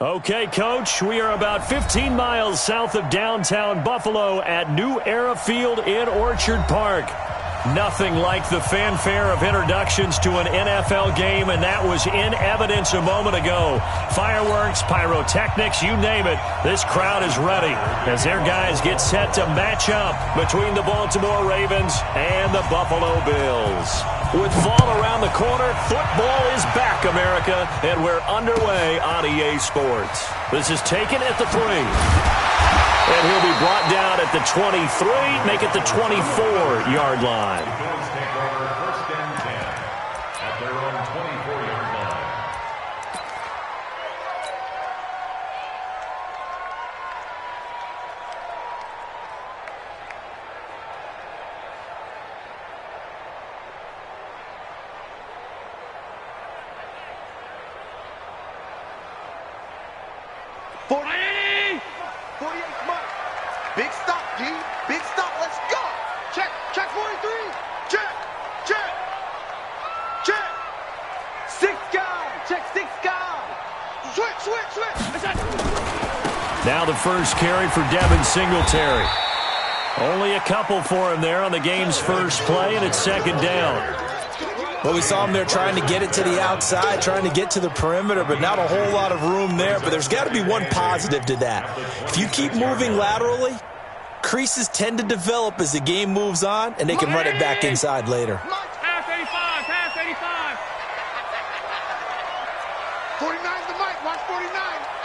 Okay, Coach, we are about 15 miles south of downtown Buffalo at New Era Field in Orchard Park. Nothing like the fanfare of introductions to an NFL game, and that was in evidence a moment ago. Fireworks, pyrotechnics, you name it. This crowd is ready as their guys get set to match up between the Baltimore Ravens and the Buffalo Bills. With fall around the corner, football is back, America, and we're underway on EA Sports. This is taken at the 3. And he'll be brought down at the 23, make it the 24-yard line. First and 10 at their own 24-yard line. Big stop, G. Big stop. Let's go. Check. Check 43. Check. Check. Check. 6 guy. Check 6 guy. Switch. Now the first carry for Devin Singletary. Only a couple for him there on the game's first play, and it's second down. Well, we saw him there trying to get it to the outside, trying to get to the perimeter, but not a whole lot of room there. But there's got to be one positive to that. If you keep moving laterally, creases tend to develop as the game moves on, and they can run it back inside later. Pass 85. Pass 85. 49's the mic. Watch 49.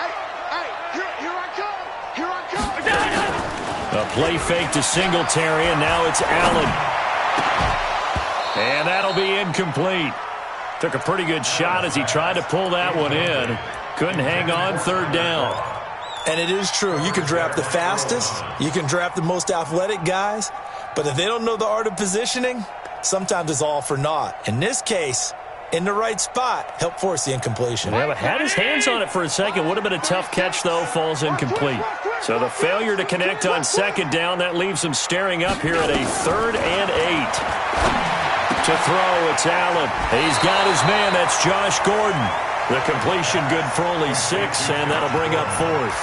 Hey, here I come. Here I come. A play fake to Singletary, and now it's Allen. And that'll be incomplete. Took a pretty good shot as he tried to pull that one in. Couldn't hang on, third down. And it is true. You can draft the fastest. You can draft the most athletic guys. But if they don't know the art of positioning, sometimes it's all for naught. In this case, in the right spot, help force the incompletion. Yeah, but had his hands on it for a second. Would have been a tough catch, though. Falls incomplete. So the failure to connect on second down, that leaves him staring up here at a 3rd and 8. To throw, it's Allen. He's got his man. That's Josh Gordon. The completion good for only 6, and that'll bring up 4th.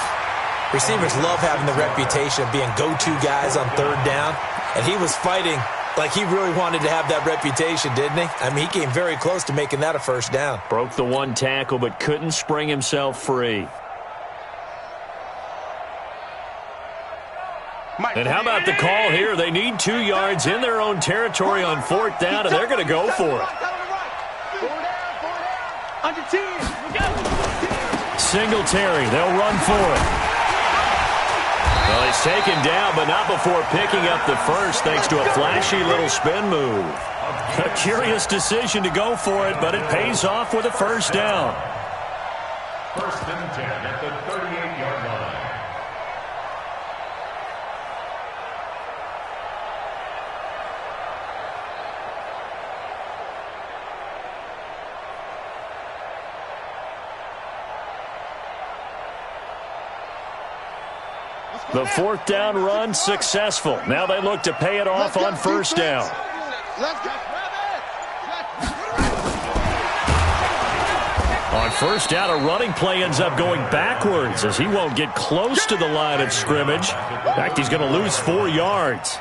Receivers love having the reputation of being go-to guys on 3rd down, and he was fighting like he really wanted to have that reputation, didn't he? I mean, he came very close to making that a first down. Broke the one tackle, but couldn't spring himself free. And how about the call here? They need 2 yards in their own territory on 4th down, and they're going to go for it. Under 10. Singletary, they'll run for it. Well, he's taken down, but not before picking up the first, thanks to a flashy little spin move. A curious decision to go for it, but it pays off with a first down. First and 10 at the 38-yard line. The 4th down run successful. Now they look to pay it off on first down. On first down, a running play ends up going backwards as he won't get close to the line of scrimmage. In fact, he's going to lose 4 yards.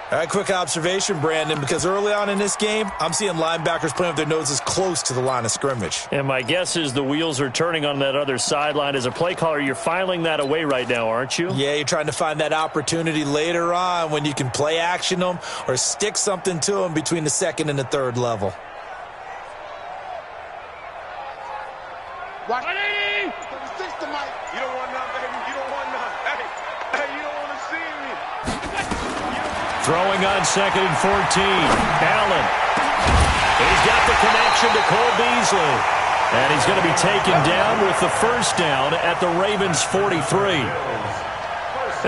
All right, quick observation, Brandon, because early on in this game, I'm seeing linebackers playing with their noses close to the line of scrimmage. And my guess is the wheels are turning on that other sideline. As a play caller, you're filing that away right now, aren't you? Yeah, you're trying to find that opportunity later on when you can play action them or stick something to them between the 2nd and the 3rd level. Watch 36 to Mike. You don't want none, baby. You don't want none. Hey, you don't want to see me. Throwing on 2nd and 14. Allen. He's got the connection to Cole Beasley. And he's going to be taken down with the first down at the Ravens' 43.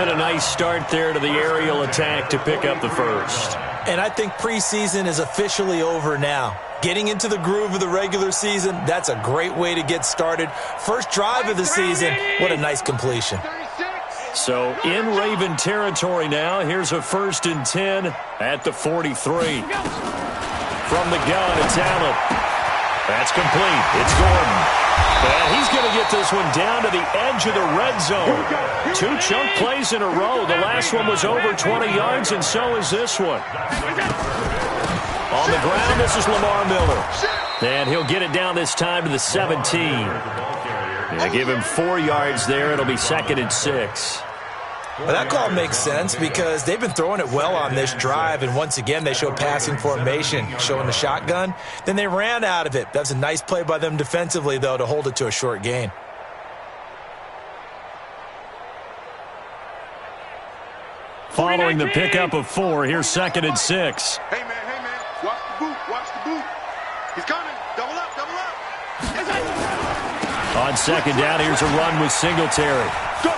And a nice start there to the aerial attack to pick up the first. And I think preseason is officially over now. Getting into the groove of the regular season, that's a great way to get started. First drive of the season, what a nice completion. So in Raven territory now, here's a 1st and 10 at the 43. From the gun, it's Allen. That's complete. It's Gordon. And he's going to get this one down to the edge of the red zone. 2 chunk plays in a row. The last one was over 20 yards, and so is this one. On the ground, this is Lamar Miller. And he'll get it down this time to the 17. Yeah, give him 4 yards there. It'll be 2nd and 6. Well, that call makes sense because they've been throwing it well on this drive, and once again they show passing formation, showing the shotgun. Then they ran out of it. That's a nice play by them defensively, though, to hold it to a short gain. Following the pickup of 4, here's 2nd and 6. Hey, man, watch the boot, watch the boot. He's coming, double up, double up. On 2nd down, here's a run with Singletary. Go.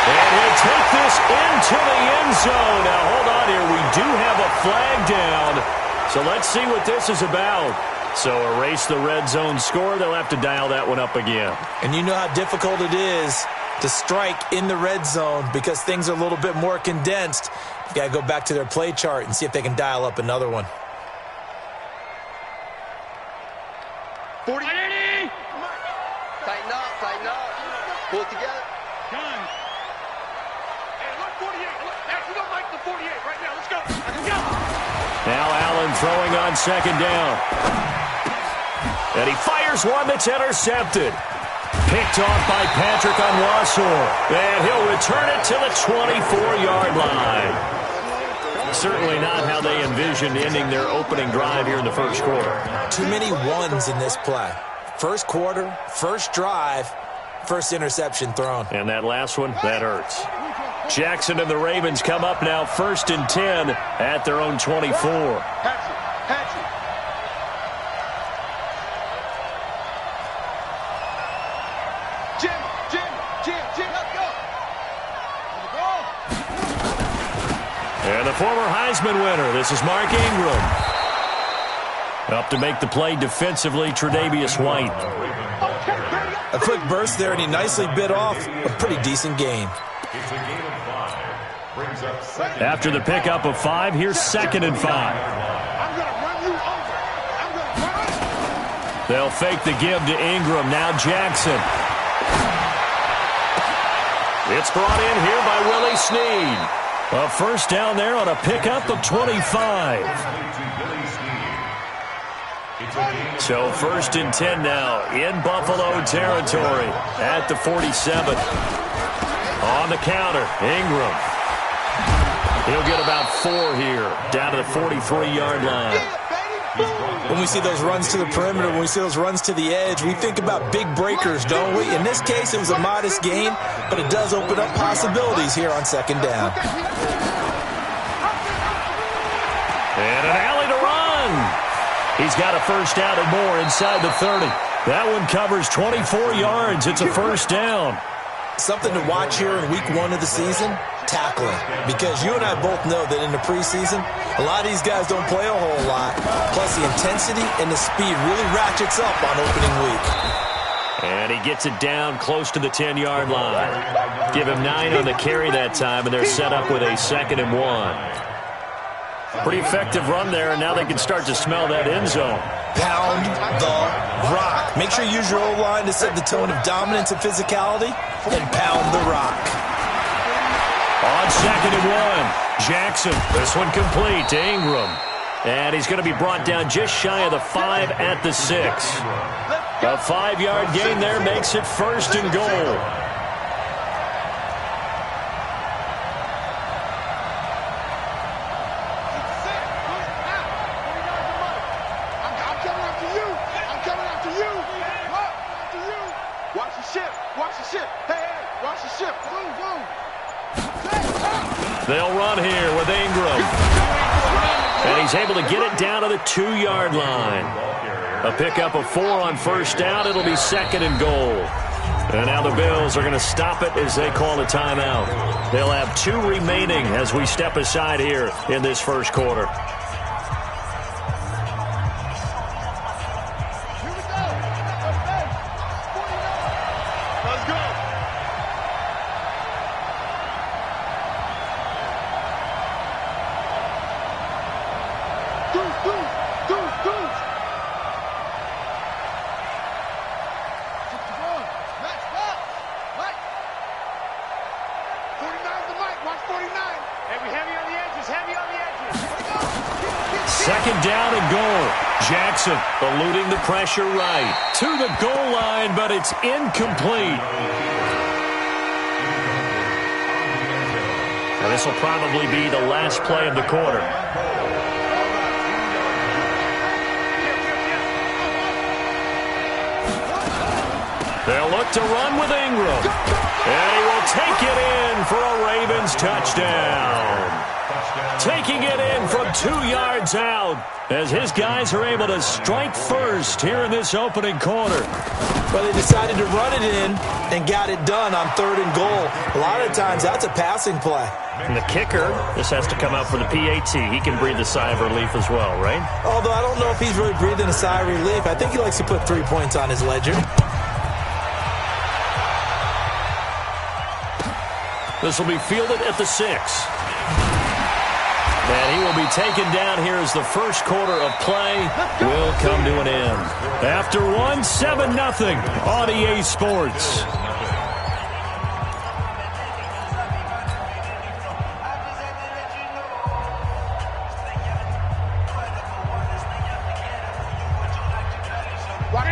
And he'll take this into the end zone. Now, hold on here. We do have a flag down. So let's see what this is about. So erase the red zone score. They'll have to dial that one up again. And you know how difficult it is to strike in the red zone because things are a little bit more condensed. You got to go back to their play chart and see if they can dial up another one. 40. Tighten up. Pull it together. Done. Hey, look, 48. Look, you don't like the 48 right now. Let's go. Now Allen throwing on 2nd down. And he fires one that's intercepted. Picked off by Patrick Onwuasor. And he'll return it to the 24-yard line. Certainly not how they envisioned ending their opening drive here in the first quarter. Too many ones in this play. First quarter, first drive, first interception thrown. And that last one, that hurts. Jackson and the Ravens come up now 1st and 10 at their own 24. Hatchet. Jim, let's go. And the former Heisman winner, this is Mark Ingram. Up to make the play defensively, Tre'Davious White. A quick burst there, and he nicely bit off a pretty decent gain. It's a gain of 5. Brings up 2nd. After the pickup of 5, here's 2nd and 5. I'm going to run you over. I'm going to run. They'll fake the give to Ingram. Now Jackson. It's brought in here by Willie Snead. A first down there on a pickup of 25. So 1st and 10 now in Buffalo territory at the 47. On the counter, Ingram. He'll get about 4 here, down to the 43-yard line. When we see those runs to the perimeter, when we see those runs to the edge, we think about big breakers, don't we? In this case, it was a modest gain, but it does open up possibilities here on 2nd down. And an alley to run. He's got a first down and more inside the 30. That one covers 24 yards. It's a first down. Something to watch here in week 1 of the season, tackling. Because you and I both know that in the preseason, a lot of these guys don't play a whole lot. Plus, the intensity and the speed really ratchets up on opening week. And he gets it down close to the 10-yard line. Give him 9 on the carry that time, and they're set up with a 2nd and 1. Pretty effective run there, and now they can start to smell that end zone. Pound the rock. Make sure you use your O-line to set the tone of dominance and physicality, and pound the rock. On 2nd and 1, Jackson. This one complete to Ingram. And he's going to be brought down just shy of the 5 at the 6. A 5-yard gain there makes it 1st and goal. They'll run here with Ingram. And he's able to get it down to the 2-yard line. A pickup of 4 on first down. It'll be 2nd and goal. And now the Bills are going to stop it as they call a timeout. They'll have 2 remaining as we step aside here in this first quarter. watch 49. Heavy on the edges, heavy on the edges. Second down and goal. Jackson eluding the pressure right to the goal line, but it's incomplete. And this will probably be the last play of the quarter. They'll look to run with Ingram. And he will take it in for a Ravens touchdown. Taking it in from 2 yards out as his guys are able to strike first here in this opening quarter. Well, they decided to run it in and got it done on 3rd and goal. A lot of times that's a passing play. And the kicker, this has to come out for the PAT. He can breathe a sigh of relief as well, right? Although I don't know if he's really breathing a sigh of relief. I think he likes to put 3 points on his ledger. This will be fielded at the 6. And he will be taken down here as the first quarter of play will come to an end. After 1, 7-0 on EA Sports.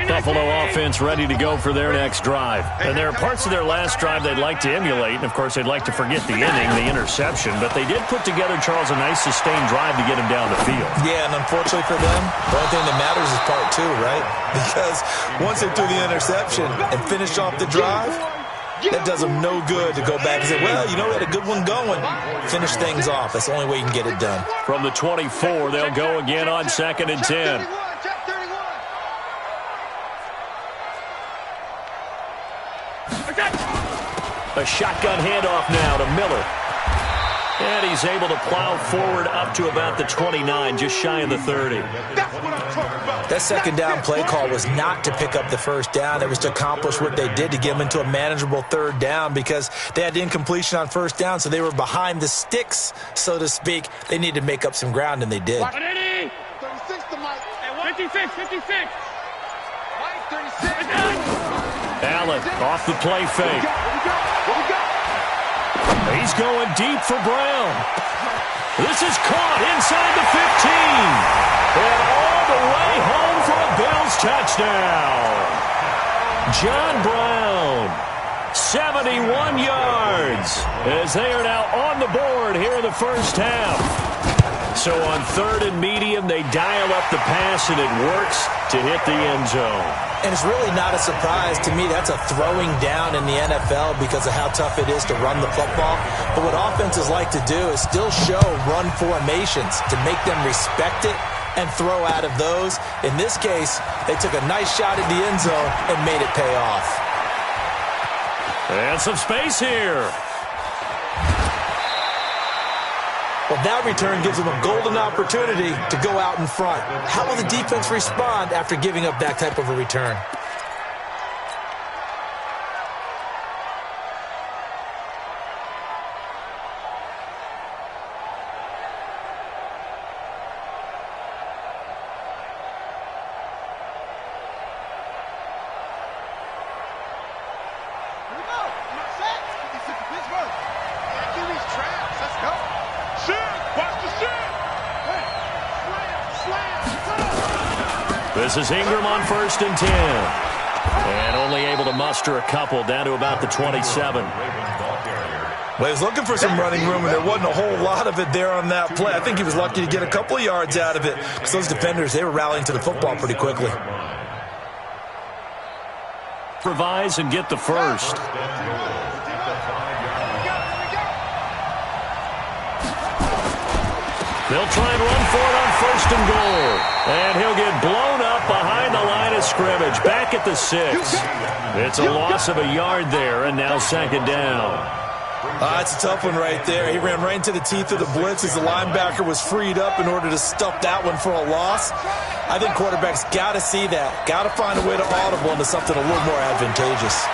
Buffalo offense ready to go for their next drive. And there are parts of their last drive they'd like to emulate. And, of course, they'd like to forget the inning, the interception. But they did put together, Charles, a nice sustained drive to get him down the field. Yeah, and unfortunately for them, the only thing that matters is part 2, right? Because once they threw the interception and finished off the drive, that does them no good to go back and say, well, you know, we had a good one going. Finish things off. That's the only way you can get it done. From the 24, they'll go again on 2nd and 10. A shotgun handoff now to Miller. And he's able to plow forward up to about the 29, just shy of the 30. That second down play call was not to pick up the first down. It was to accomplish what they did to get them into a manageable 3rd down because they had the incompletion on 1st down, so they were behind the sticks, so to speak. They needed to make up some ground, and they did. 36 to Mike. 56. Mike, 36. Allen off the play fake. He's going deep for Brown. This is caught inside the 15. And all the way home for a Bills touchdown. John Brown, 71 yards, as they are now on the board here in the first half. So on 3rd and medium, they dial up the pass, and it works to hit the end zone. And it's really not a surprise to me. That's a throwing down in the NFL because of how tough it is to run the football. But what offenses like to do is still show run formations to make them respect it and throw out of those. In this case, they took a nice shot at the end zone and made it pay off. And some space here. Well, that return gives them a golden opportunity to go out in front. How will the defense respond after giving up that type of a return? This is Ingram on 1st and 10. And only able to muster a couple down to about the 27. Well, he was looking for some running room, and there wasn't a whole lot of it there on that play. I think he was lucky to get a couple of yards out of it because those defenders, they were rallying to the football pretty quickly. Revise and get the first. They'll try and run for it on 1st and goal. And he'll get blown up behind the line of scrimmage. Back at the 6. It's a loss of a yard there, and now 2nd down. That's a tough one right there. He ran right into the teeth of the blitz as the linebacker was freed up in order to stuff that one for a loss. I think quarterbacks got to see that. Got to find a way to audible into something a little more advantageous.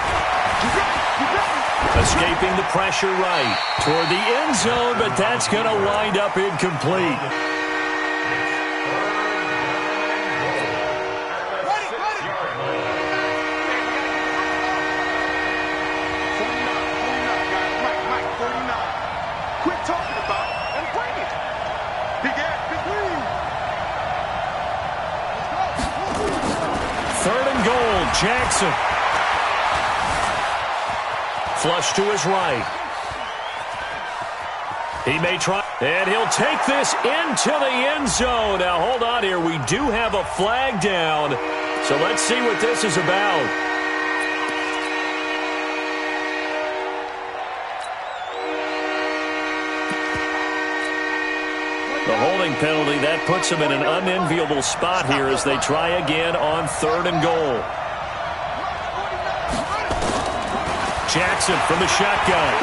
Escaping the pressure right toward the end zone, but that's going to wind up incomplete. Jackson. Flush to his right. He may try, and he'll take this into the end zone. Now, hold on here. We do have a flag down, so let's see what this is about. The holding penalty, that puts them in an unenviable spot here as they try again on 3rd and goal. Jackson from the shotgun.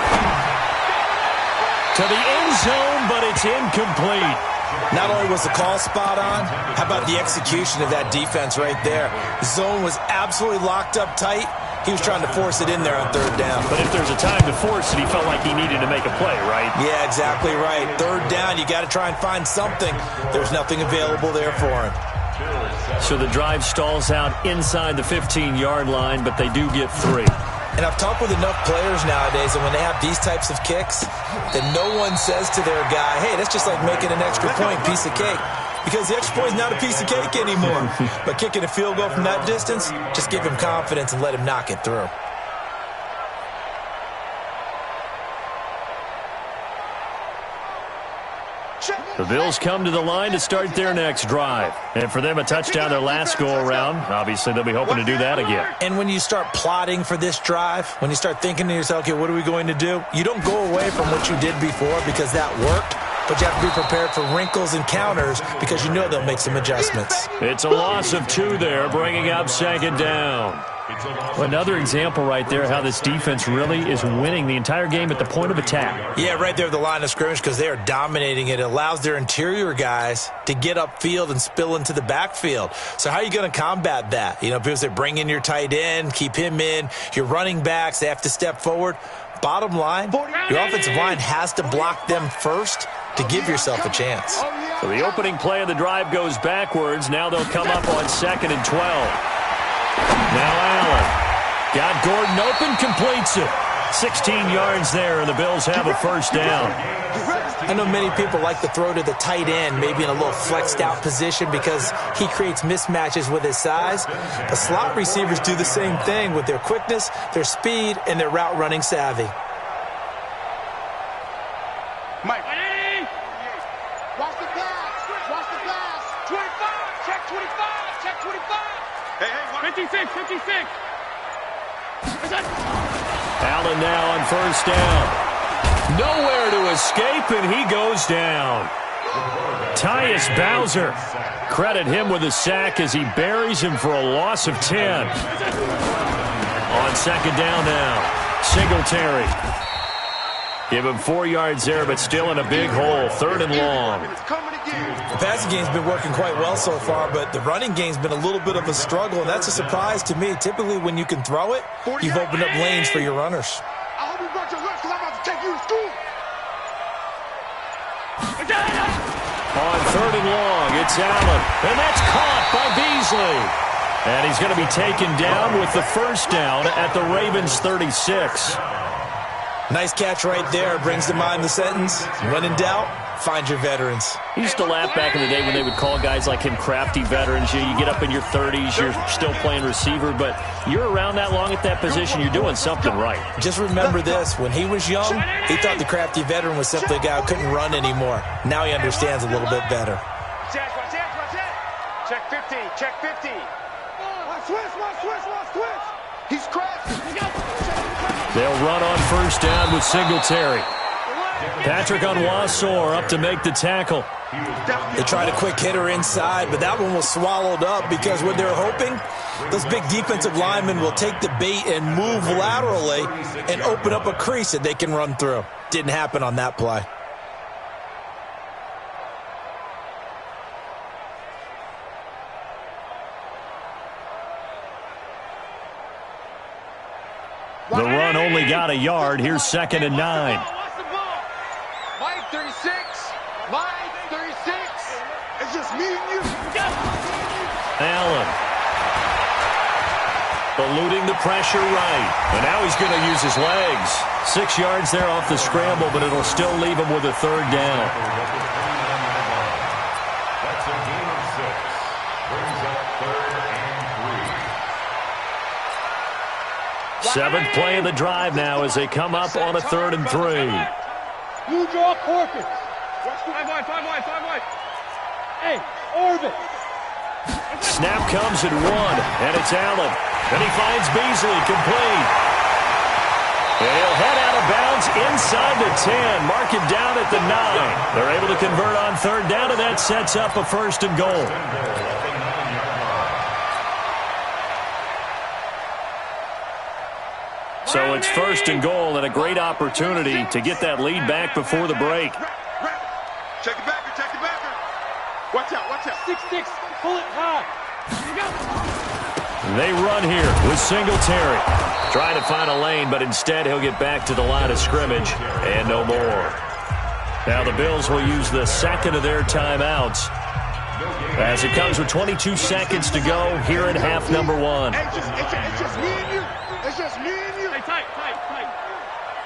To the end zone, but it's incomplete. Not only was the call spot on, how about the execution of that defense right there? The zone was absolutely locked up tight. He was trying to force it in there on 3rd down. But if there's a time to force it, he felt like he needed to make a play, right? Yeah, exactly right. 3rd down, you got to try and find something. There's nothing available there for him. So the drive stalls out inside the 15-yard line, but they do get 3. And I've talked with enough players nowadays, and when they have these types of kicks, that no one says to their guy, hey, that's just like making an extra point, piece of cake. Because the extra point is not a piece of cake anymore. But kicking a field goal from that distance, just give him confidence and let him knock it through. The Bills come to the line to start their next drive. And for them, a touchdown their last go-around. Obviously, they'll be hoping to do that again. And when you start plotting for this drive, when you start thinking to yourself, okay, what are we going to do? You don't go away from what you did before because that worked. But you have to be prepared for wrinkles and counters because you know they'll make some adjustments. It's a loss of 2 there, bringing up 2nd down. Another example right there how this defense really is winning the entire game at the point of attack. Yeah, right there at the line of scrimmage because they are dominating it. It allows their interior guys to get upfield and spill into the backfield. So how are you going to combat that? You know, people say bring in your tight end, keep him in. Your running backs, they have to step forward. Bottom line, your offensive line has to block them first to give yourself a chance. So the opening play of the drive goes backwards. Now they'll come up on 2nd and 12. Now Allen got Gordon open, completes it. 16 yards there, and the Bills have a 1st down. I know many people like to throw to the tight end, maybe in a little flexed out position because he creates mismatches with his size. But slot receivers do the same thing with their quickness, their speed, and their route running savvy. Mike. Watch the pass. Watch the pass. 25. Check 25. Check 25. Hey, 56. 56. Allen now on 1st down. Nowhere to escape, and he goes down. Tyus Bowser. Credit him with a sack as he buries him for a loss of 10. On 2nd down now, Singletary. Give him 4 yards there, but still in a big hole. 3rd and long. The passing game's been working quite well so far, but the running game's been a little bit of a struggle, and that's a surprise to me. Typically, when you can throw it, you've opened up lanes for your runners. I hope you brought your lunch because I'm about to take you to school. On 3rd and long, it's Allen, and that's caught by Beasley. And he's going to be taken down with the 1st down at the Ravens 36. Nice catch right there. Brings to mind the sentence, when in doubt, find your veterans. He used to laugh back in the day when they would call guys like him crafty veterans. You get up in your 30s, you're still playing receiver, but you're around that long at that position, you're doing something right. Just remember this. When he was young, he thought the crafty veteran was simply a guy who couldn't run anymore. Now he understands a little bit better. Check 50. Check 50. Switch. He's crashing. They'll run on 1st down with Singletary. Patrick Onwuasor up to make the tackle. They tried a quick hitter inside, but that one was swallowed up because what they're hoping, those big defensive linemen will take the bait and move laterally and open up a crease that they can run through. Didn't happen on that play. The run only got a yard. Here's 2nd and 9. Mike 36. Mike 36. It's just me and you. Allen. Eluding the pressure right. And now he's going to use his legs. 6 yards there off the scramble, but it'll still leave him with a 3rd down. That's a gain of 6. Brings up 3rd and 3. Seventh play of the drive now as they come up on a 3rd and 3. You draw Corkins. 5 wide. Hey, Orbit. Snap comes at 1, and it's Allen. And he finds Beasley, complete. And he'll head out of bounds inside the 10, mark it down at the 9. They're able to convert on 3rd down, and that sets up a 1st and goal. So it's 1st and goal, and a great opportunity to get that lead back before the break. Check it back. Watch out. 6-6, pull it high. Here you go. They run here with Singletary. Trying to find a lane, but instead he'll get back to the line of scrimmage and no more. Now the Bills will use the 2nd of their timeouts as it comes with 22 seconds to go here in half number 1. Hey, it's just me and you. It's just me and you. Hey, tight.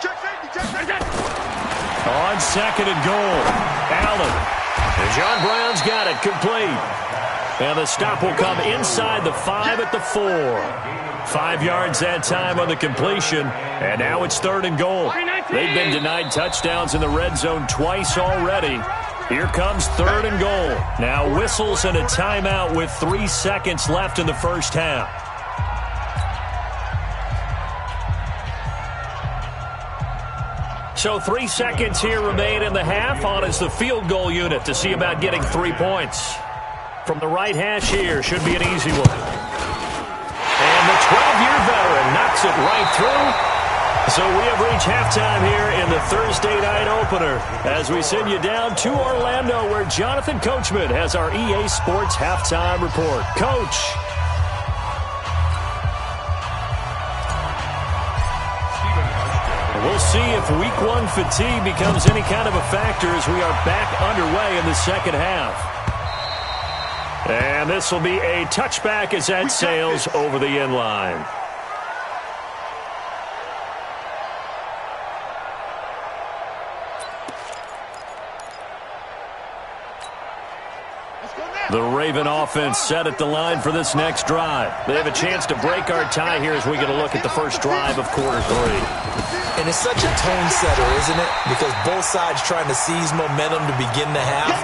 Check safety. On 2nd and goal, Allen. And John Brown's got it, complete. And the stop will come inside the 5 at the 4. 5 yards that time on the completion, and now it's 3rd and goal. They've been denied touchdowns in the red zone twice already. Here comes 3rd and goal. Now whistles and a timeout with 3 seconds left in the first half. So 3 seconds here remain in the half. On is the field goal unit to see about getting 3 points. From the right hash here, should be an easy one. And the 12-year veteran knocks it right through. So we have reached halftime here in the Thursday night opener as we send you down to Orlando where Jonathan Coachman has our EA Sports halftime report. Coach. We'll see if Week 1 fatigue becomes any kind of a factor as we are back underway in the second half. And this will be a touchback as that sails over the end line. The Raven offense set at the line for this next drive. They have a chance to break our tie here as we get a look at the first drive of quarter 3. And it's such a tone setter, isn't it? Because both sides trying to seize momentum to begin the half.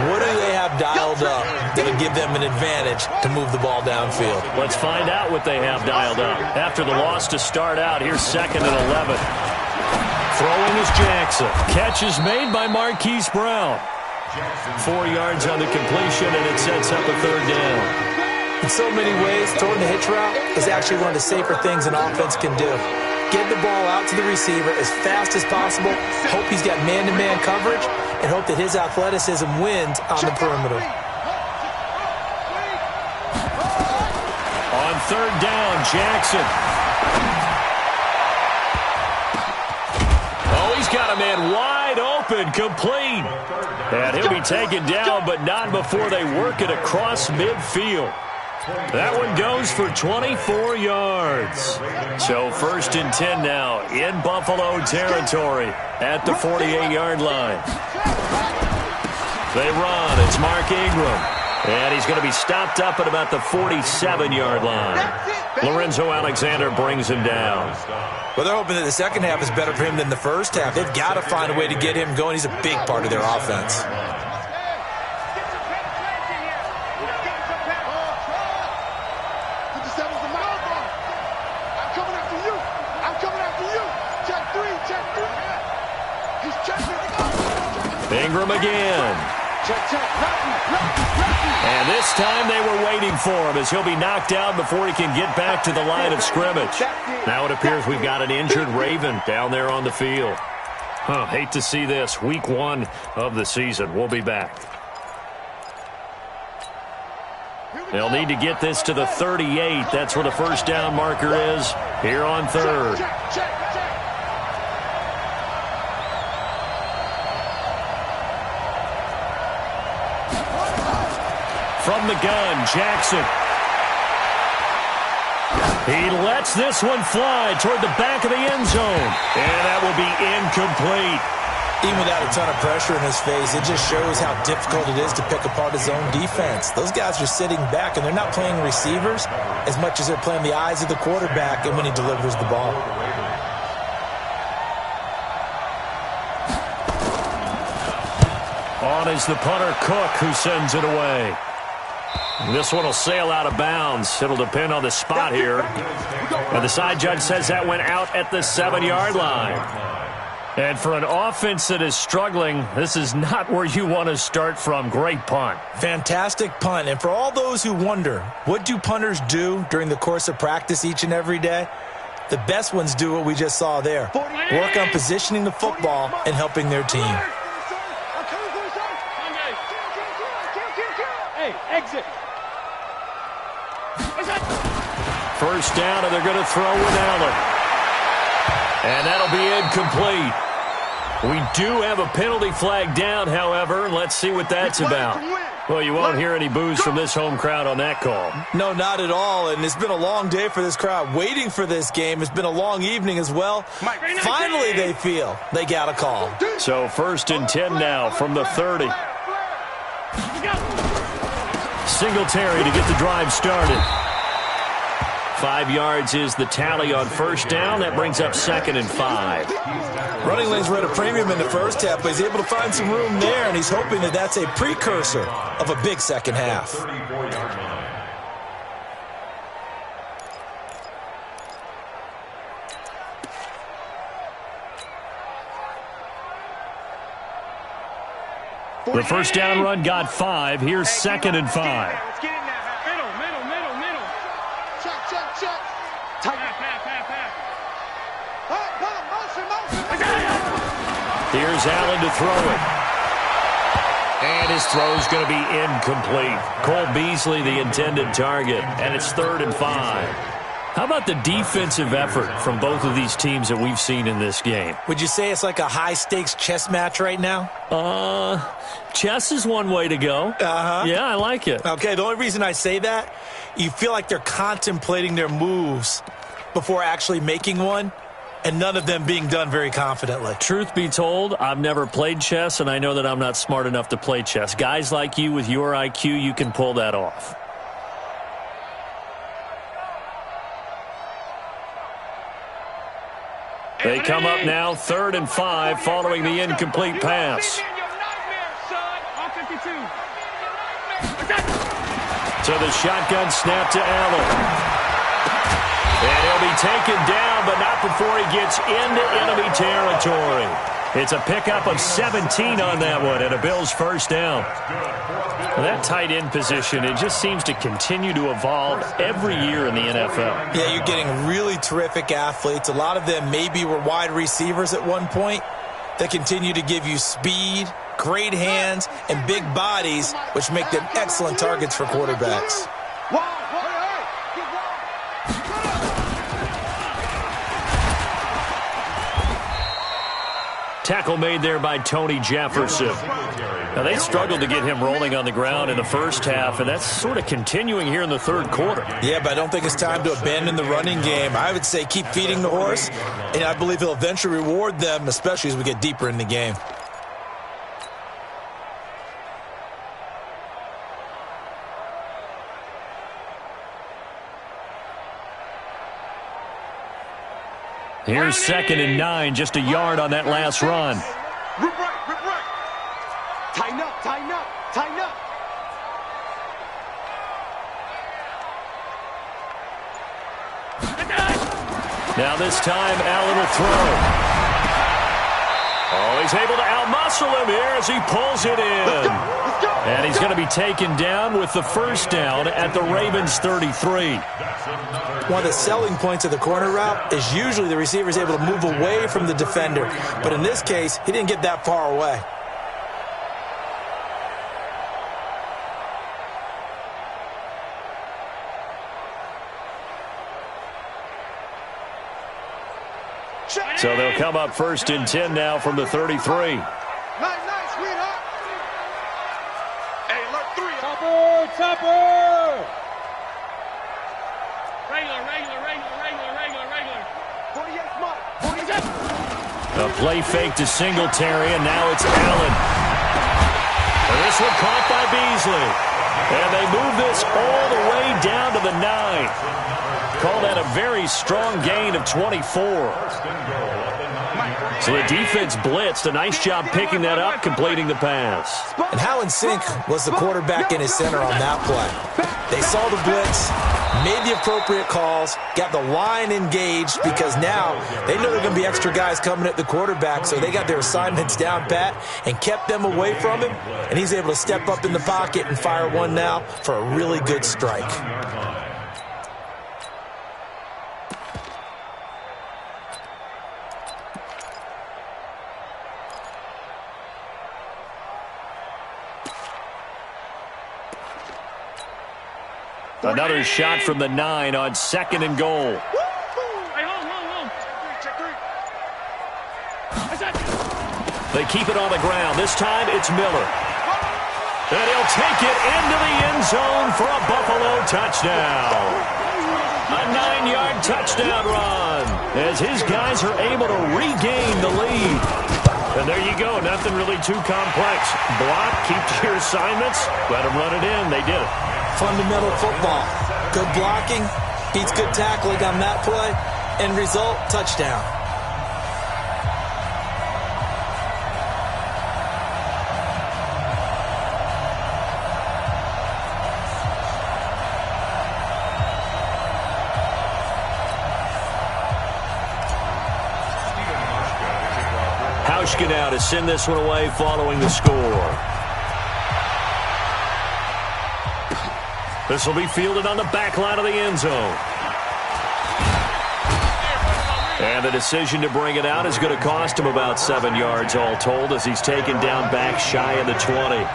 What do they have dialed up that'll give them an advantage to move the ball downfield? Let's find out what they have dialed up. After the loss to start out, here's 2nd and 11. Throwing is Jackson. Catch is made by Marquise Brown. 4 yards on the completion, and it sets up a 3rd down. In so many ways, throwing the hitch route is actually one of the safer things an offense can do. Get the ball out to the receiver as fast as possible, hope he's got man-to-man coverage, and hope that his athleticism wins on the perimeter. On 3rd down, Jackson. Oh, he's got a man wide open, complete. And he'll be taken down, but not before they work it across midfield. That one goes for 24 yards. So 1st and 10 now in Buffalo territory at the 48-yard line. They run. It's Mark Ingram. And he's going to be stopped up at about the 47-yard line. Lorenzo Alexander brings him down. Well, they're hoping that the second half is better for him than the first half. They've got to find a way to get him going. He's a big part of their offense. Ingram again. And this time they were waiting for him as he'll be knocked out before he can get back to the line of scrimmage. Now it appears we've got an injured Raven down there on the field. Hate to see this. Week 1 of the season. We'll be back. They'll need to get this to the 38. That's where the first down marker is here on 3rd. From the gun, Jackson. He lets this one fly toward the back of the end zone. And that will be incomplete. Even without a ton of pressure in his face, it just shows how difficult it is to pick apart his own defense. Those guys are sitting back, and they're not playing receivers as much as they're playing the eyes of the quarterback and when he delivers the ball. On is the punter, Cook, who sends it away. This one will sail out of bounds. It'll depend on the spot here. And the side judge says that went out at the 7-yard line. And for an offense that is struggling, this is not where you want to start from. Great punt. Fantastic punt. And for all those who wonder, what do punters do during the course of practice each and every day? The best ones do what we just saw there. Work on positioning the football and helping their team. Hey, exit. First down, and they're going to throw with Allen. And that'll be incomplete. We do have a penalty flag down, however. Let's see what that's about. Well, you won't hear any boos from this home crowd on that call. No, not at all. And it's been a long day for this crowd waiting for this game. It's been a long evening as well. Finally, they feel they got a call. So 1st and 10 now from the 30. Singletary to get the drive started. 5 yards is the tally on first down. That brings up 2nd and 5. Running lanes were at a premium in the first half, but he's able to find some room there, and he's hoping that that's a precursor of a big second half. The first down run got 5. Here's 2nd and 5. Here's Allen to throw it. And his throw's going to be incomplete. Cole Beasley, the intended target. And it's 3rd and 5. How about the defensive effort from both of these teams that we've seen in this game? Would you say it's like a high-stakes chess match right now? Chess is one way to go. Yeah, I like it. Okay, the only reason I say that, you feel like they're contemplating their moves before actually making one, and none of them being done very confidently. Truth be told, I've never played chess, and I know that I'm not smart enough to play chess. Guys like you with your IQ, you can pull that off. They come up now 3rd and 5 following the incomplete pass. So the shotgun snap to Allen. And he'll be taken down, but not before he gets into enemy territory. It's a pickup of 17 on that one, and a Bills first down. Well, that tight end position, it just seems to continue to evolve every year in the NFL. Yeah, you're getting really terrific athletes. A lot of them maybe were wide receivers at one point that continue to give you speed, great hands, and big bodies, which make them excellent targets for quarterbacks. Tackle made there by Tony Jefferson. Now, they struggled to get him rolling on the ground in the first half, and that's sort of continuing here in the third quarter. Yeah, but I don't think it's time to abandon the running game. I would say keep feeding the horse, and I believe he'll eventually reward them, especially as we get deeper in the game. Here's 2nd and 9, just a yard on that last run. Rip right. Tighten up. Now this time, Allen will throw. Oh, he's able to outmuscle him here as he pulls it in. And he's going to be taken down with the first down at the Ravens 33. One of the selling points of the corner route is usually the receiver is able to move away from the defender. But in this case, he didn't get that far away. So they'll come up 1st and 10 now from the 33. Nice, sweetheart. Hey, alert 3. Topper. Regular. 48 Mike. 47. A play fake to Singletary, and now it's Allen. And this one caught by Beasley. And they move this all the way down to the 9. Call that a very strong gain of 24. So the defense blitzed. A nice job picking that up, completing the pass. And how in sync was the quarterback in his center on that play? They saw the blitz, made the appropriate calls, got the line engaged because now they know there are going to be extra guys coming at the quarterback, so they got their assignments down pat and kept them away from him, and he's able to step up in the pocket and fire one now for a really good strike. Another shot from the 9 on 2nd and goal. They keep it on the ground. This time it's Miller. And he'll take it into the end zone for a Buffalo touchdown. A 9-yard touchdown run as his guys are able to regain the lead. And there you go. Nothing really too complex. Block, keep to your assignments, let them run it in. They did it. Fundamental football. Good blocking, beats good tackling on that play, end result, touchdown. Hauschka now to send this one away following the score. This will be fielded on the back line of the end zone. And the decision to bring it out is going to cost him about 7 yards all told as he's taken down back shy of the 20.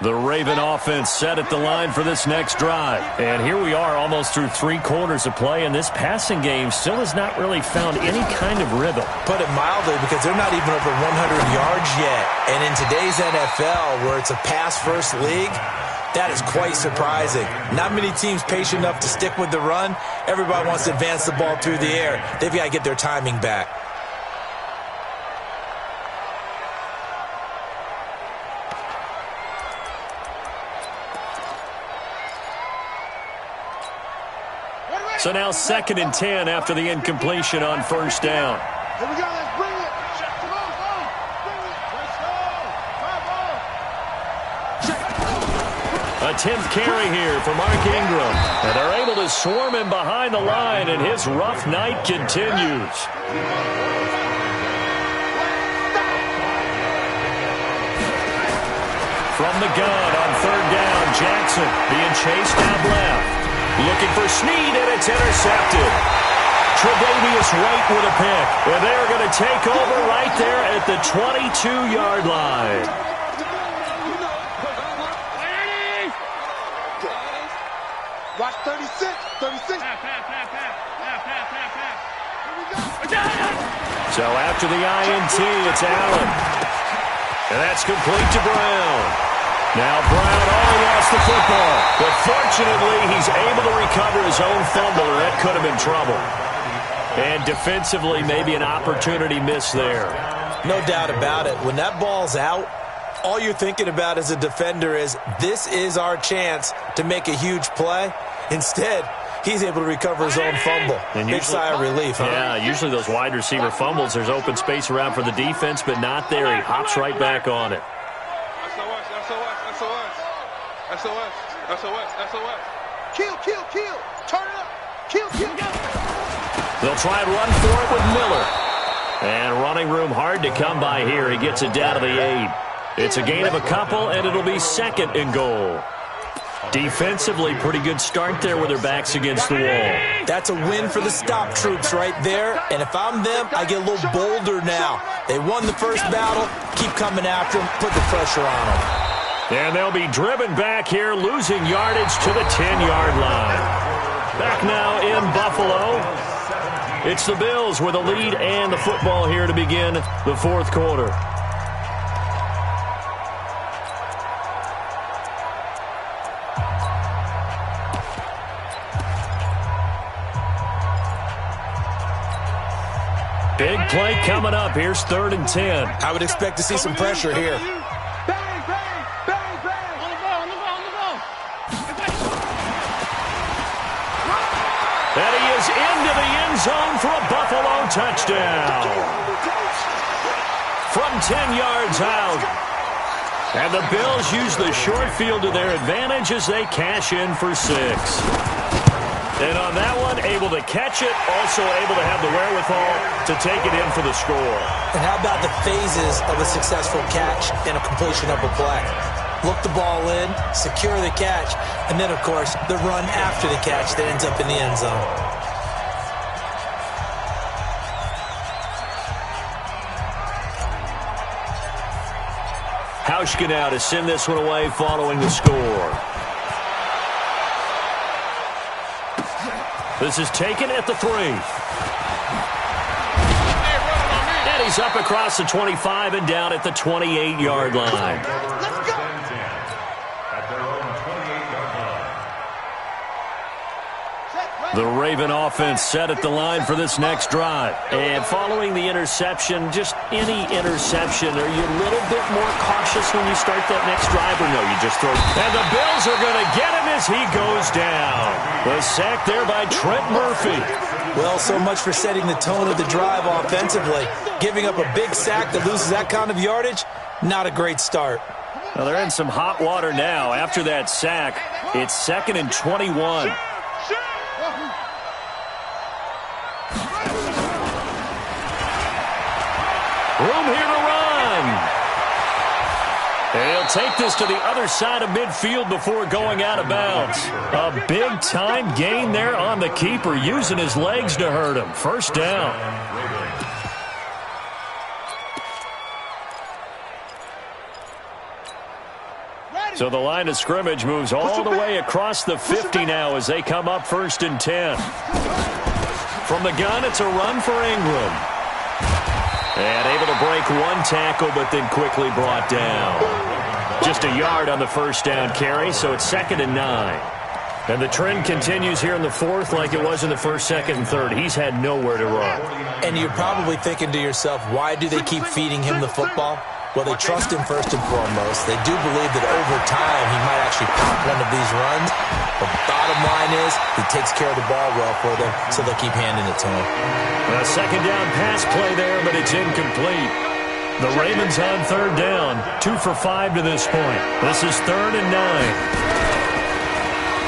The Raven offense set at the line for this next drive. And here we are almost through 3 quarters of play, and this passing game still has not really found any kind of rhythm. Put it mildly, because they're not even over 100 yards yet. And in today's NFL, where it's a pass-first league, that is quite surprising. Not many teams patient enough to stick with the run. Everybody wants to advance the ball through the air. They've got to get their timing back. So now 2nd and 10 after the incompletion on 1st down. Here we go, let's bring it. Come on, bring it. Let's go. A 10th carry here for Mark Ingram. And they're able to swarm him behind the line, and his rough night continues. From the gun on 3rd down, Jackson being chased down left. Looking for Snead, and it's intercepted. Tre'Davious White with a pick. And they're going to take over right there at the 22-yard line. Watch 36. 36. So after the INT, it's Allen. And that's complete to Brown. Now Brown already lost the football, but fortunately he's able to recover his own fumble, or that could have been trouble. And defensively, maybe an opportunity missed there. No doubt about it. When that ball's out, all you're thinking about as a defender is, this is our chance to make a huge play. Instead, he's able to recover his own fumble. And big sigh of relief, huh? Yeah, usually those wide receiver fumbles, there's open space around for the defense, but not there. He hops right back on it. SOS. Kill. Turn it up. Kill. They'll try and run for it with Miller. And running room hard to come by here. He gets it down to the 8. It's a gain of a couple, and it'll be 2nd and goal. Defensively, pretty good start there with their backs against the wall. That's a win for the stop troops right there. And if I'm them, I get a little bolder now. They won the first battle. Keep coming after them. Put the pressure on them. And they'll be driven back here, losing yardage to the 10-yard line. Back now in Buffalo. It's the Bills with a lead and the football here to begin the fourth quarter. Big play coming up. Here's 3rd and 10. I would expect to see some pressure here. And he is into the end zone for a Buffalo touchdown. From 10 yards out. And the Bills use the short field to their advantage as they cash in for 6. And on that one, able to catch it, also able to have the wherewithal to take it in for the score. And how about the phases of a successful catch and a completion of a play? Look the ball in, secure the catch, and then, of course, the run after the catch that ends up in the end zone. Hauschka now to send this one away following the score. This is taken at the 3. And he's up across the 25 and down at the 28-yard line. Let's go! At their own 28-yard line. The Raven offense set at the line for this next drive. And following the interception, just any interception, are you a little bit more cautious when you start that next drive, or no, you just throw it? And the Bills are going to get him as he goes down. The sack there by Trent Murphy. Well, so much for setting the tone of the drive offensively. Giving up a big sack that loses that kind of yardage, not a great start. Well, they're in some hot water now. After that sack, it's 2nd and 21. Room here to run. He'll take this to the other side of midfield before going out of bounds. A big-time gain there on the keeper, using his legs to hurt him. First down. So the line of scrimmage moves all the way across the 50 now as they come up 1st and 10. From the gun, it's a run for Ingram. And able to break one tackle, but then quickly brought down. Just a yard on the first down carry, so it's 2nd and 9. And the trend continues here in the 4th like it was in the 1st, 2nd, and 3rd. He's had nowhere to run. And you're probably thinking to yourself, why do they keep feeding him the football? Well, they trust him first and foremost. They do believe that over time he might actually pop one of these runs. But bottom line is he takes care of the ball well for them, so they'll keep handing it to him. A 2nd down pass play there, but it's incomplete. The Ravens on 3rd down, 2 for 5 to this point. This is 3rd and 9.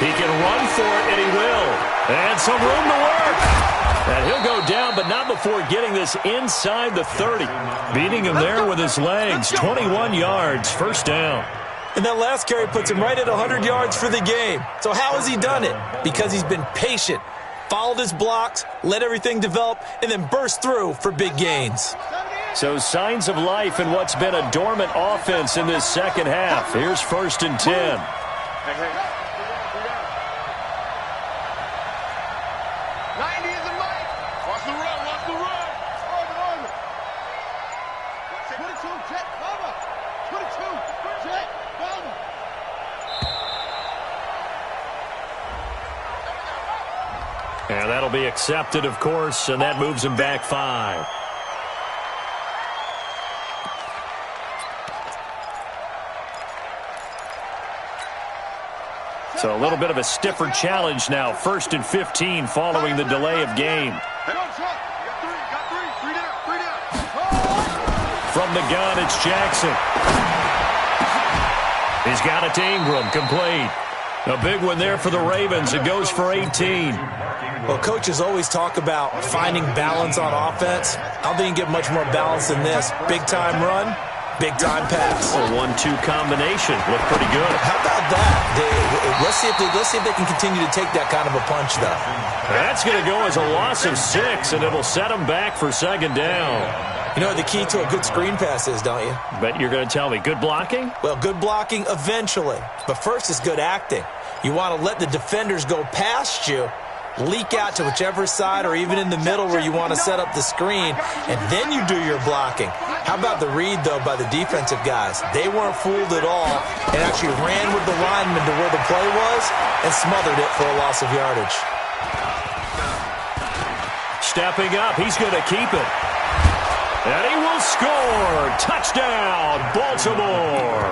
He can run for it, and he will. And some room to work. And he'll go down, but not before getting this inside the 30. Beating him there with his legs. 21 yards, first down. And that last carry puts him right at 100 yards for the game. So how has he done it? Because he's been patient, followed his blocks, let everything develop, and then burst through for big gains. So signs of life in what's been a dormant offense in this second half. Here's 1st and 10. And that'll be accepted, of course, and that moves him back 5. So a little bit of a stiffer challenge now. 1st and 15 following the delay of game. From the gun, it's Jackson. He's got it to Ingram, complete. A big one there for the Ravens. It goes for 18. Well, coaches always talk about finding balance on offense. I don't think you can get much more balance than this. Big-time run, big-time pass. A 1-2 combination. Looked pretty good. How about that? Let's see if they can continue to take that kind of a punch, though. That's going to go as a loss of 6, and it'll set them back for 2nd down. You know what the key to a good screen pass is, don't you? Bet you're going to tell me. Good blocking? Well, good blocking eventually. But first is good acting. You want to let the defenders go past you, leak out to whichever side or even in the middle where you want to set up the screen, and then you do your blocking. How about the read, though, by the defensive guys? They weren't fooled at all and actually ran with the lineman to where the play was and smothered it for a loss of yardage. Stepping up, he's going to keep it. And he will score. Touchdown, Baltimore.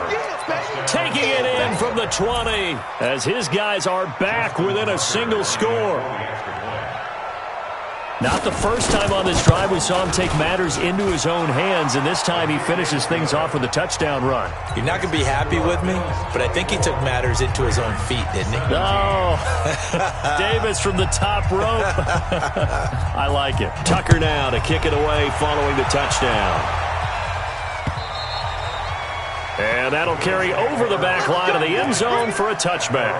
Taking it in from the 20 as his guys are back within a single score. Not the first time on this drive we saw him take matters into his own hands, and this time he finishes things off with a touchdown run. You're not going to be happy with me, but I think he took matters into his own feet, didn't he? Oh, Davis from the top rope. I like it. Tucker now to kick it away following the touchdown. And that'll carry over the back line of the end zone for a touchback.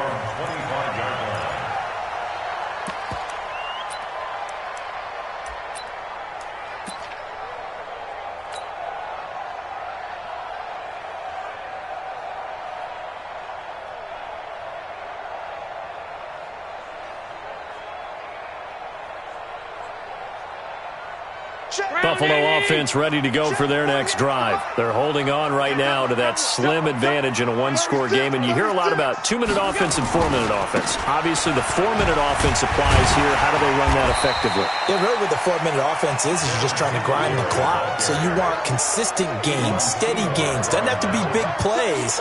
Buffalo offense ready to go for their next drive. They're holding on right now to that slim advantage in a one-score game, and you hear a lot about 2-minute offense and 4-minute offense. Obviously, the 4-minute offense applies here. How do they run that effectively? Yeah, really what the 4-minute offense is you're just trying to grind the clock. So you want consistent gains, steady gains. Doesn't have to be big plays,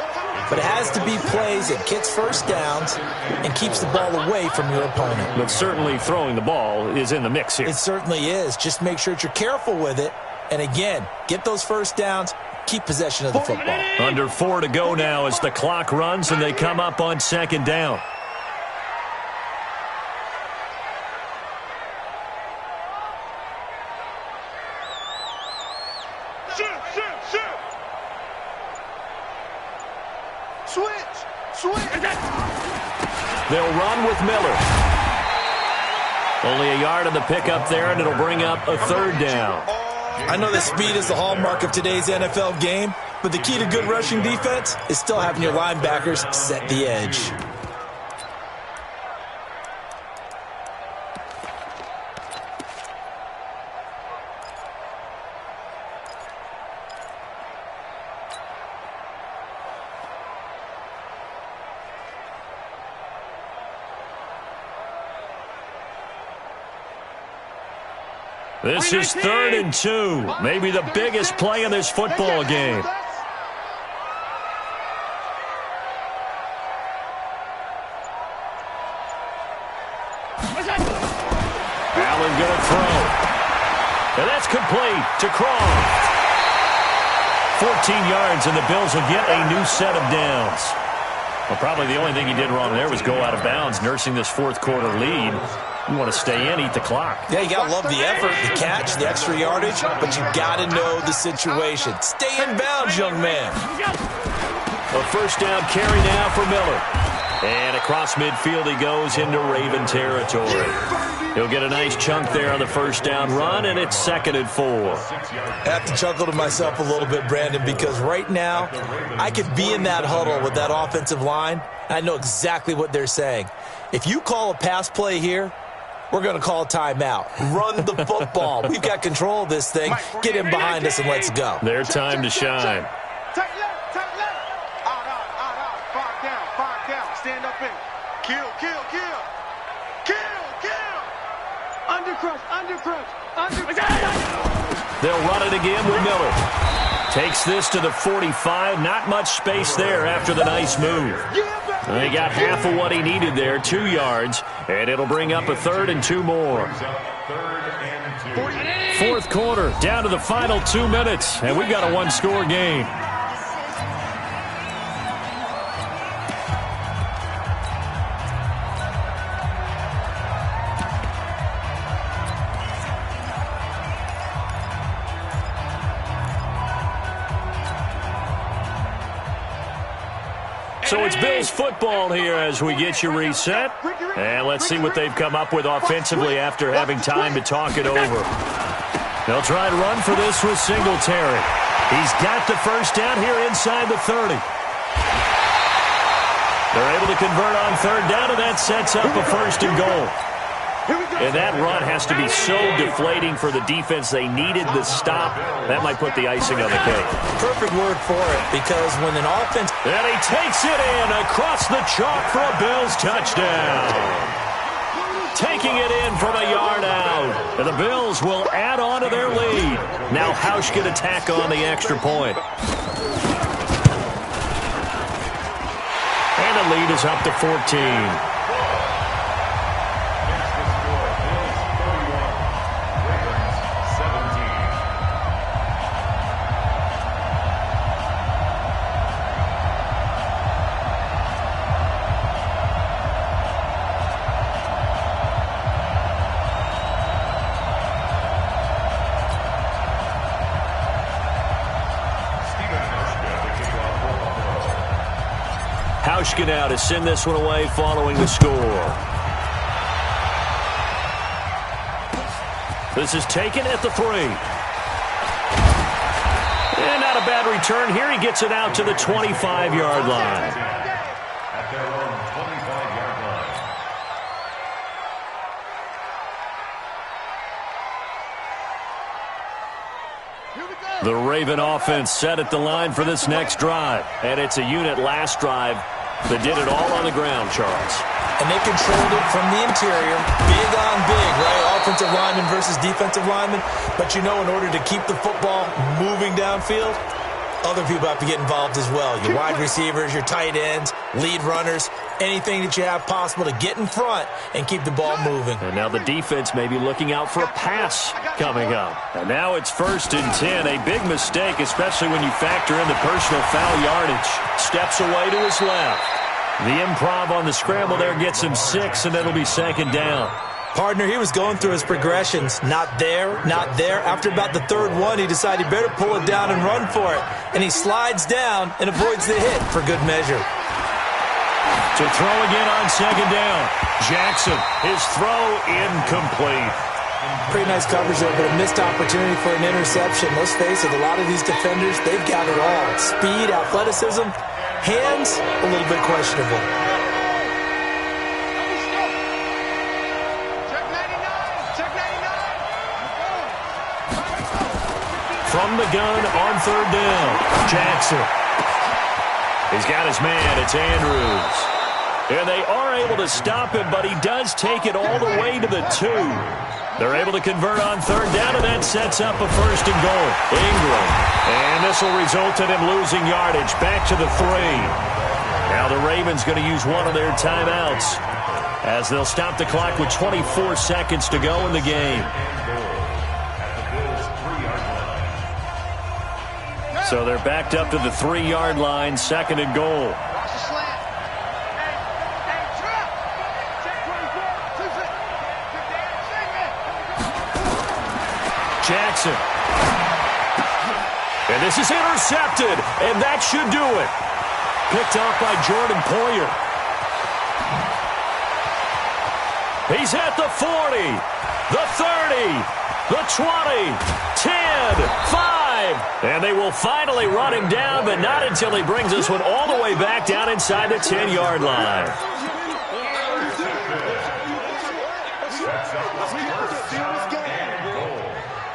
but it has to be plays that gets first downs and keeps the ball away from your opponent. But certainly throwing the ball is in the mix here. It certainly is. Just make sure that you're careful with it. And again, get those first downs, keep possession of the football. Under 4 to go now as the clock runs and they come up on second down. They'll run with Miller. Only a yard on the pickup there, and it'll bring up a third down. I know that speed is the hallmark of today's NFL game, but the key to good rushing defense is still having your linebackers set the edge. This is 3rd and 2. Maybe the biggest play in this football game. Allen going to throw. And that's complete to Croft. 14 yards, and the Bills will get a new set of downs. Well, probably the only thing he did wrong there was go out of bounds, nursing this fourth quarter lead. You want to stay in, eat the clock. Yeah, you got to love the effort, the catch, the extra yardage, but you got to know the situation. Stay in bounds, young man. A first down carry now for Miller. And across midfield he goes into Raven territory. He'll get a nice chunk there on the first down run, and it's 2nd and 4. I have to chuckle to myself a little bit, Brandon, because right now I could be in that huddle with that offensive line, and I know exactly what they're saying. If you call a pass play here, we're going to call a timeout. Run the football. We've got control of this thing. Get him behind us and let's go. Their time to shine. Tight left, tight left. Out. 5 down. Stand up in. Kill. Undercrush. They'll run it again with Miller. Takes this to the 45. Not much space there after the nice move. He got half of what he needed there, 2 yards, and it'll bring up a 3rd and 2 more. Fourth quarter, down to the final 2 minutes, and we've got a one-score game. So it's Bills football here as we get you reset. And let's see what they've come up with offensively after having time to talk it over. They'll try to run for this with Singletary. He's got the first down here inside the 30. They're able to convert on 3rd down, and that sets up a 1st and goal. And that run has to be so deflating for the defense. They needed the stop. That might put the icing on the cake. Perfect word for it, because when an offense... And he takes it in across the chalk for a Bills touchdown. Taking it in from a yard out. And the Bills will add on to their lead. Now Hausch can attack on the extra point. And the lead is up to 14. Hausch now to send this one away following the score. This is taken at the 3. And not a bad return here. He gets it out to the 25-yard line. At their own 25-yard line. The Raven offense set at the line for this next drive. And it's a unit last drive that did it all on the ground, Charles. And they controlled it from the interior. Big on big, right? Offensive lineman versus defensive lineman. But you know, in order to keep the football moving downfield, other people have to get involved as well. Your wide receivers, your tight ends, lead runners, anything that you have possible to get in front and keep the ball moving. And now the defense may be looking out for a pass coming up. And now it's 1st and 10. A big mistake, especially when you factor in the personal foul yardage. Steps away to his left. The improv on the scramble there gets him 6, and it'll be 2nd down. Partner, he was going through his progressions. Not there, not there. After about the 3rd one, he decided he better pull it down and run for it. And he slides down and avoids the hit for good measure. To throw again on 2nd down. Jackson, his throw incomplete. Pretty nice coverage there, but a missed opportunity for an interception. Let's face it, a lot of these defenders, they've got it all. Speed, athleticism, hands, a little bit questionable. From the gun on 3rd down, Jackson. He's got his man. It's Andrews. And they are able to stop him, but he does take it all the way to the 2. They're able to convert on 3rd down, and that sets up a 1st and goal. Ingram. And this will result in him losing yardage. Back to the 3. Now the Ravens going to use one of their timeouts as they'll stop the clock with 24 seconds to go in the game. So they're backed up to the 3-yard line, 2nd and goal. Jackson. And this is intercepted, and that should do it. Picked off by Jordan Poyer. He's at the 40, the 30, the 20, 10, 5. And they will finally run him down, but not until he brings this one all the way back down inside the 10-yard line.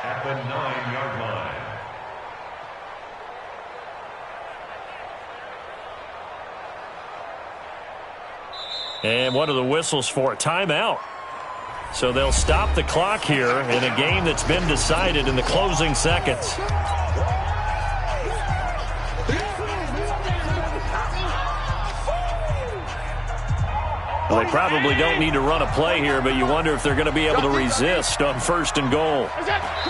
At the 9-yard line. And what are the whistles for? Timeout. So they'll stop the clock here in a game that's been decided in the closing seconds. Well, they probably don't need to run a play here, but you wonder if they're going to be able to resist on 1st and goal.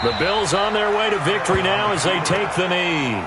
The Bills on their way to victory now as they take the knee.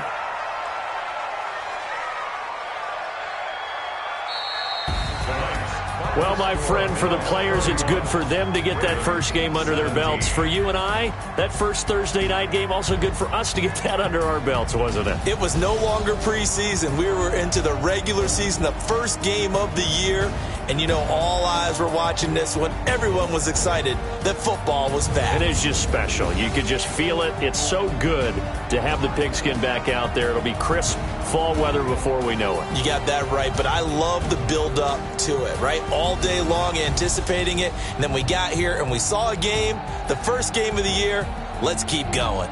Well, my friend, for the players, it's good for them to get that first game under their belts. For you and I, that first Thursday night game, also good for us to get that under our belts, wasn't it? It was no longer preseason. We were into the regular season, the first game of the year. And, you know, all eyes were watching this one. Everyone was excited that football was back. It is just special. You could just feel it. It's so good to have the pigskin back out there. It'll be crisp fall weather before we know it. You got that right, but I love the build-up to it, right? all day long anticipating it, and then we got here and we saw a game, the first game of the year. Let's keep going.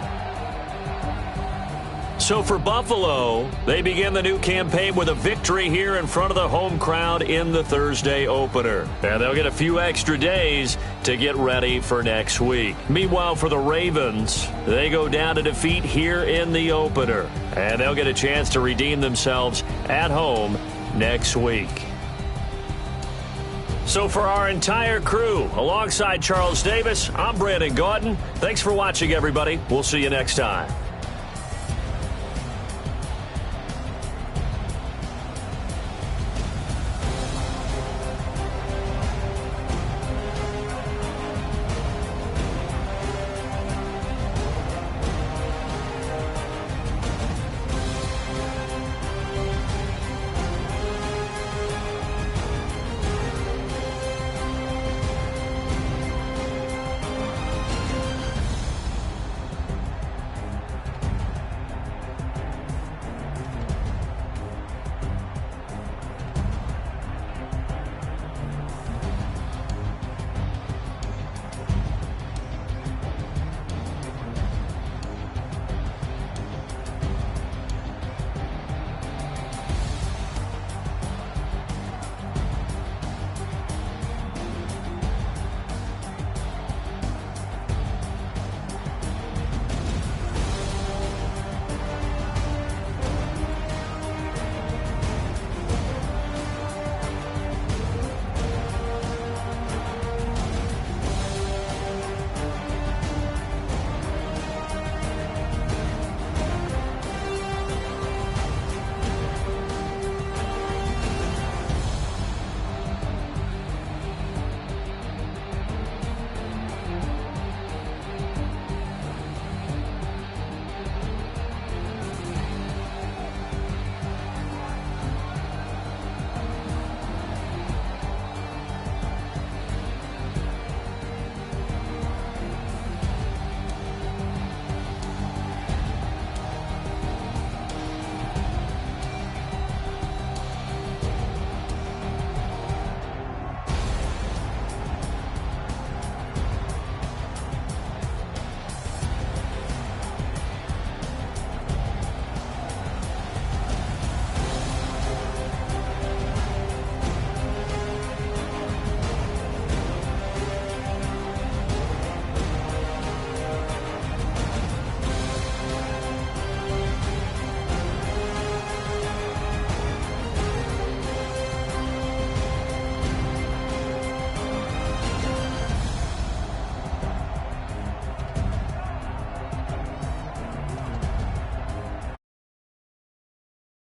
So for Buffalo, they begin the new campaign with a victory here in front of the home crowd in the Thursday opener. And they'll get a few extra days to get ready for next week. Meanwhile, for the Ravens, they go down to defeat here in the opener. And they'll get a chance to redeem themselves at home next week. So for our entire crew, alongside Charles Davis, I'm Brandon Gautin. Thanks for watching, everybody. We'll see you next time.